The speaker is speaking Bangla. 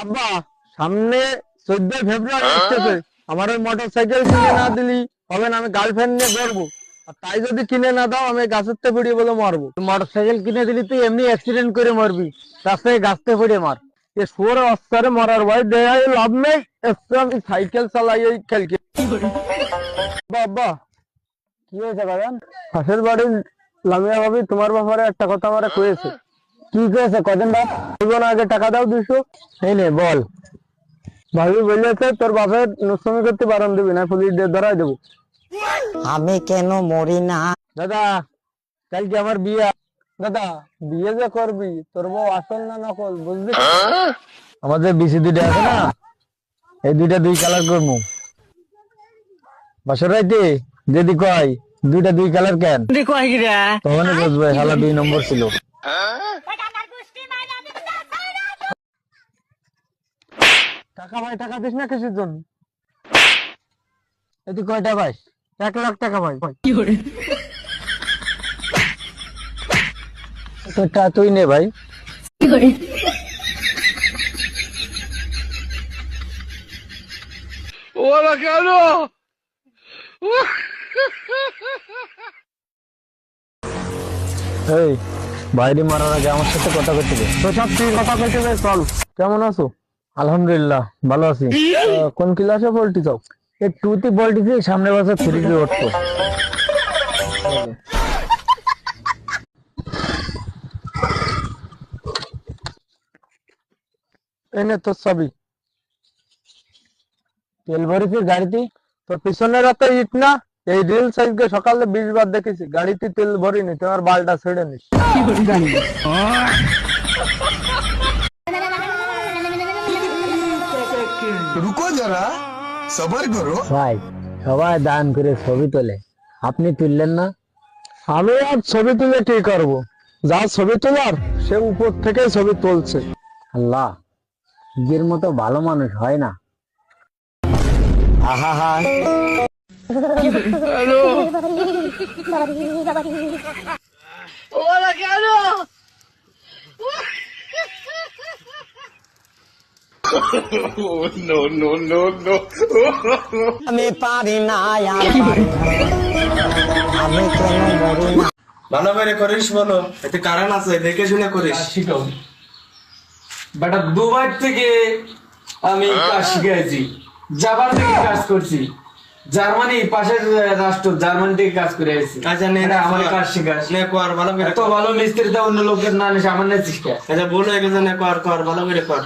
আব্বা, সামনে 14 ফেব্রুয়ারি আসতেছে। আমার ওই মোটরসাইকেল কিনে না দিলি হবে না, আমি গার্লফ্রেন্ড নিয়ে ঘুরবো। আর তাই যদি কিনে না দাও, আমি গাছের তে পড়িয়ে বলে মারবো। মোটরসাইকেল কিনে দিলি তুই এমনি অ্যাক্সিডেন্ট করে মরবি, রাস্তায় গাছতে পড়ে মার। এ শুয়োরে অস্তারে মরার ভয় দেয় লাভ নেই। এসে আমি সাইকেল চালাই এই খেলকে। বাবা, কি হয়েছে বাগান? পাশের বাড়ির লামিয়া ভাবি তোমার ব্যাপারে একটা কথা আমারে কয়েছে। কি করেছে কদিন বাপ? বলবো না, আগে টাকা দাও 200। এই নে বল। ভাবি বলেছে তোর বাপের নুসমি করতে বারণ দিবি না, পুলিশ দিয়ে ধরাই দেবো। আমি কেন মরি না? দাদা, কালকে আমার বিয়ে। দাদা, বিয়ে যে করবি, তোর বউ আসল না নকল বুঝলি? আমাদের বিসি দুইটা আছে না, এই দুইটা 2 কালার করবো। বাসর রাইতে যদি কয় দুইটা 2 কালার কেন, তখনই বুঝবে হালা 2 নম্বর ছিল। টাকা ভাই, টাকা দিস না কিসের জন্য? এই তুই কয়টা পাস? 1 লাখ টাকা ভাই। তোরটা তুই নে ভাই। এই, বাইরে মারার আগে আমার সাথে কথা করতে দে। তোর সব তুই কথা কইতে যাই, চল। কেমন আছো? আলহামদুলিল্লাহ ভালো আছি। কোন ক্লাসে পড়তে চাও? এই টুতি বলতেছি সামনে বছর 3 উঠতো। এনে তোর চাবি। তেল ভরেছি গাড়িতে। তোর পিছনের রাতে ইট না, এই রিলস আজকে সকালে 20 বার দেখেছি। গাড়িতে তেল ভরিনি, তোমার বালটা ছেড়ে নিস। रुको जरा सबर करो। ভাই সবাই দান করে ছবি তোলে, আপনি তুললেন না? আমি আর ছবি তুলে কি করবো? যা ছবি তোলার সে উপর থেকে ছবি তুলছে। আল্লাহ, নিজের মতো ভালো মানুষ হয় না। আহা হা। नो नो नो नो আমি পারি না, আর পারি না। আমি কেন মরি না? ভালো করে করিস বলো, এতে কারণ আছে, দেখে শুনে করিস। শিখাও বেটা, দুবার থেকে আমি কাজ শিখেছি, জাপান থেকে কাজ করছি, জার্মানি পাশের রাষ্ট্র জার্মানি থেকে কাজ করে আসছি। আচ্ছা নে মানে আমার কাজ শিখাস, নে কর ভালো করে এত ভালো মিস্ত্রিতে অন্য লোকের না, সামান্য শিখা। আচ্ছা বলো এখানে নে কর ভালো করে কর।